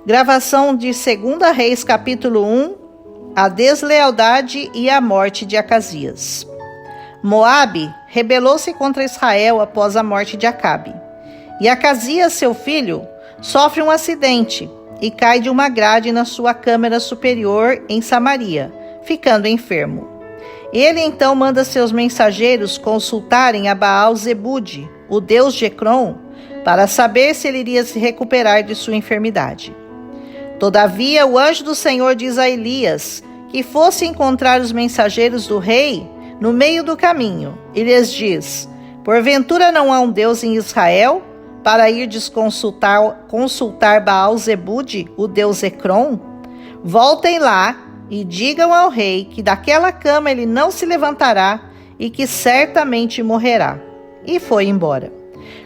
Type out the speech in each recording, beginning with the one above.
Gravação de 2 Reis, capítulo 1, a deslealdade e a morte de Acasias. Moabe rebelou-se contra Israel após a morte de Acabe. E Acasias, seu filho, sofre um acidente e cai de uma grade na sua câmara superior em Samaria, ficando enfermo. Ele então manda seus mensageiros consultarem a Baal-Zebude, o deus de Ecrom, para saber se ele iria se recuperar de sua enfermidade. Todavia, o anjo do Senhor diz a Elias que fosse encontrar os mensageiros do rei no meio do caminho, e lhes diz: porventura não há um Deus em Israel, para irdes consultar Baal-Zebude, o deus Ecrom? Voltem lá e digam ao rei que daquela cama ele não se levantará e que certamente morrerá. E foi embora.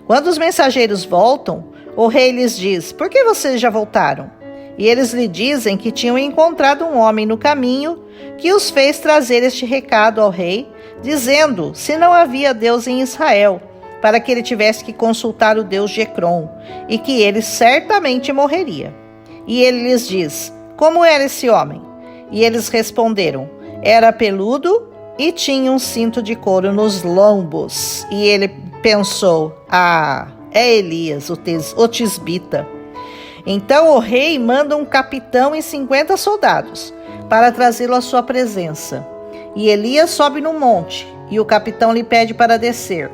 Quando os mensageiros voltam, o rei lhes diz: por que vocês já voltaram? E eles lhe dizem que tinham encontrado um homem no caminho que os fez trazer este recado ao rei, dizendo se não havia Deus em Israel, para que ele tivesse que consultar o Deus de Ecrom, e que ele certamente morreria. E ele lhes diz: como era esse homem? E eles responderam: era peludo e tinha um cinto de couro nos lombos. E ele pensou: é Elias, o tisbita. Então o rei manda um capitão e 50 soldados para trazê-lo à sua presença. E Elias sobe no monte, e o capitão lhe pede para descer.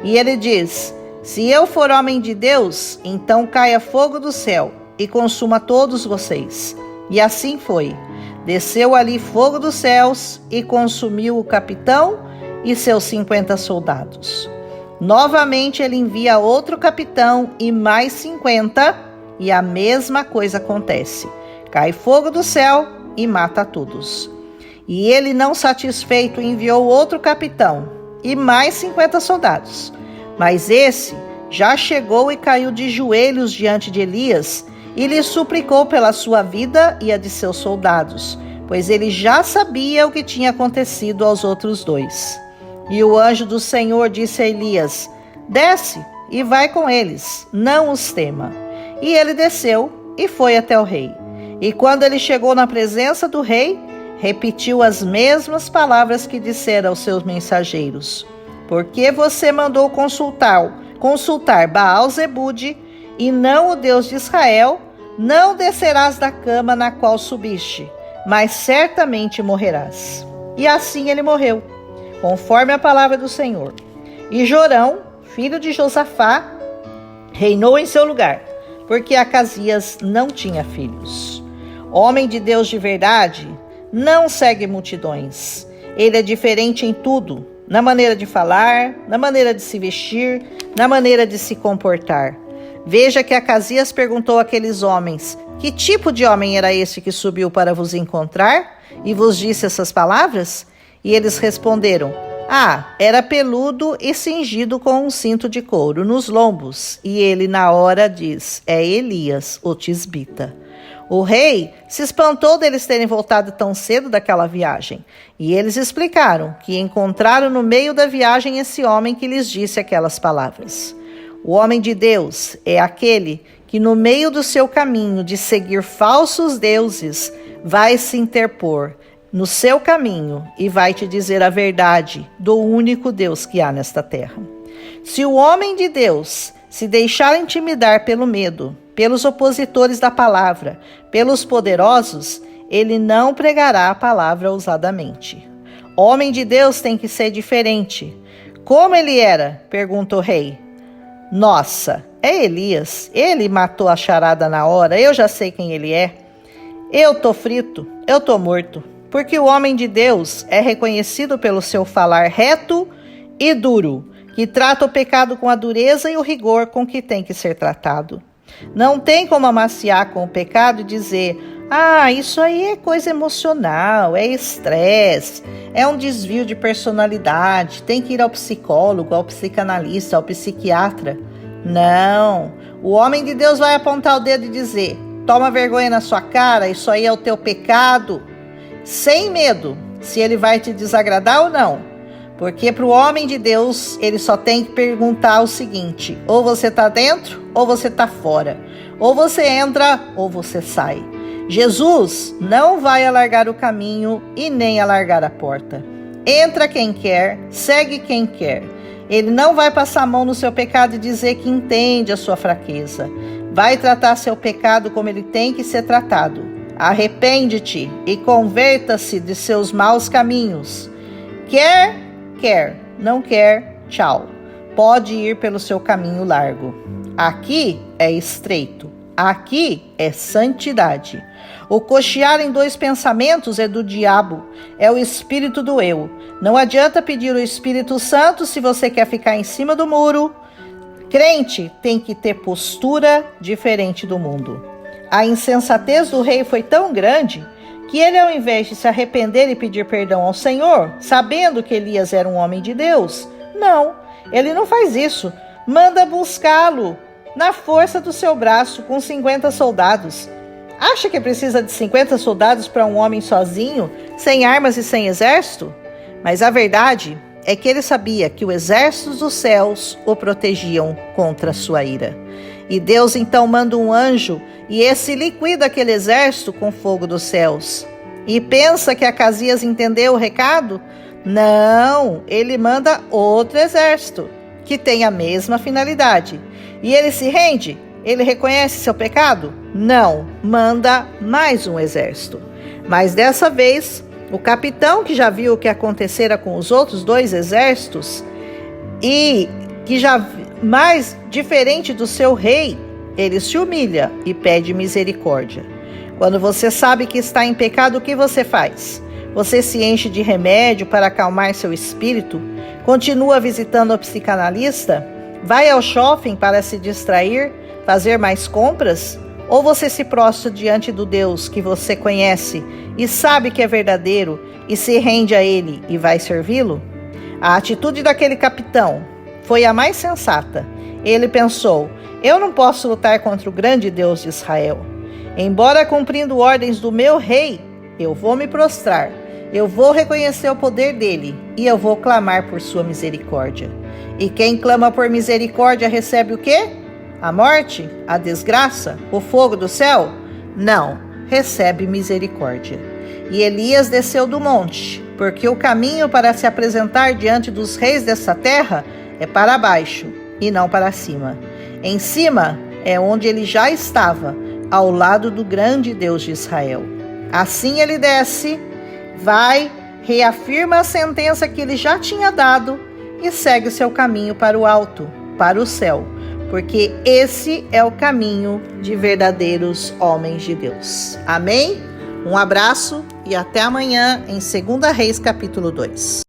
E ele diz: se eu for homem de Deus, então caia fogo do céu e consuma todos vocês. E assim foi. Desceu ali fogo dos céus e consumiu o capitão e seus 50 soldados. Novamente ele envia outro capitão e mais 50, e a mesma coisa acontece. Cai fogo do céu e mata todos. E ele, não satisfeito, enviou outro capitão e mais 50 soldados. Mas esse já chegou e caiu de joelhos diante de Elias e lhe suplicou pela sua vida e a de seus soldados, pois ele já sabia o que tinha acontecido aos outros dois. E o anjo do Senhor disse a Elias: desce e vai com eles, não os tema. E ele desceu e foi até o rei. E quando ele chegou na presença do rei, repetiu as mesmas palavras que dissera aos seus mensageiros: porque você mandou consultar Baal-Zebude e não o Deus de Israel, não descerás da cama na qual subiste, mas certamente morrerás. E assim ele morreu, conforme a palavra do Senhor. E Jorão, filho de Josafá, reinou em seu lugar, porque Acasias não tinha filhos. Homem de Deus de verdade não segue multidões. Ele é diferente em tudo, na maneira de falar, na maneira de se vestir, na maneira de se comportar. Veja que Acasias perguntou àqueles homens: que tipo de homem era esse que subiu para vos encontrar e vos disse essas palavras? E eles responderam: era peludo e cingido com um cinto de couro nos lombos. E ele na hora diz: é Elias, o tisbita. O rei se espantou deles terem voltado tão cedo daquela viagem. E eles explicaram que encontraram no meio da viagem esse homem que lhes disse aquelas palavras. O homem de Deus é aquele que no meio do seu caminho de seguir falsos deuses vai se interpor no seu caminho e vai te dizer a verdade do único Deus que há nesta terra. Se o homem de Deus se deixar intimidar pelo medo, pelos opositores da palavra, pelos poderosos, ele não pregará a palavra ousadamente. Homem de Deus tem que ser diferente. Como ele era? Perguntou o rei. Nossa, é Elias. Ele matou a charada na hora. Eu já sei quem ele é. Eu tô frito, eu tô morto. Porque o homem de Deus é reconhecido pelo seu falar reto e duro, que trata o pecado com a dureza e o rigor com que tem que ser tratado. Não tem como amaciar com o pecado e dizer: isso aí é coisa emocional, é estresse, é um desvio de personalidade, tem que ir ao psicólogo, ao psicanalista, ao psiquiatra. Não, o homem de Deus vai apontar o dedo e dizer: toma vergonha na sua cara, isso aí é o teu pecado, sem medo se ele vai te desagradar ou não, Porque para o homem de Deus, ele só tem que perguntar o seguinte: ou você está dentro, ou você está fora. Ou você entra, ou você sai. Jesus não vai alargar o caminho e nem alargar a porta. Entra quem quer, segue quem quer. Ele não vai passar a mão no seu pecado e dizer que entende a sua fraqueza. Vai tratar seu pecado como ele tem que ser tratado. Arrepende-te e converta-se de seus maus caminhos. Quer, não quer, tchau. Pode ir pelo seu caminho largo. Aqui é estreito, aqui é santidade. O cochear em dois pensamentos é do diabo, é o espírito do eu. Não adianta pedir o Espírito Santo se você quer ficar em cima do muro. Crente tem que ter postura diferente do mundo. A insensatez do rei foi tão grande que ele, ao invés de se arrepender e pedir perdão ao Senhor, sabendo que Elias era um homem de Deus, não, ele não faz isso. Manda buscá-lo na força do seu braço com 50 soldados. Acha que precisa de 50 soldados para um homem sozinho, sem armas e sem exército? Mas a verdade é que ele sabia que os exércitos dos céus o protegiam contra a sua ira. E Deus então manda um anjo e esse liquida aquele exército com fogo dos céus. E pensa que Acasias entendeu o recado? Não, ele manda outro exército que tem a mesma finalidade. E ele se rende? Ele reconhece seu pecado? Não, manda mais um exército. Mas dessa vez, o capitão, que já viu o que acontecera com os outros 2 exércitos e que já mais diferente do seu rei, ele se humilha e pede misericórdia. Quando você sabe que está em pecado, o que você faz? Você se enche de remédio para acalmar seu espírito? Continua visitando o psicanalista? Vai ao shopping para se distrair? Fazer mais compras? Ou você se prostra diante do Deus que você conhece e sabe que é verdadeiro e se rende a Ele e vai servi-lo? A atitude daquele capitão foi a mais sensata. Ele pensou: eu não posso lutar contra o grande Deus de Israel. Embora cumprindo ordens do meu rei, eu vou me prostrar. Eu vou reconhecer o poder dele e eu vou clamar por sua misericórdia. E quem clama por misericórdia recebe o quê? A morte? A desgraça? O fogo do céu? Não, recebe misericórdia. E Elias desceu do monte, porque o caminho para se apresentar diante dos reis dessa terra é para baixo e não para cima. Em cima é onde ele já estava, ao lado do grande Deus de Israel. Assim ele desce, vai, reafirma a sentença que ele já tinha dado e segue seu caminho para o alto, para o céu, porque esse é o caminho de verdadeiros homens de Deus. Amém? Um abraço e até amanhã em 2 Reis capítulo 2.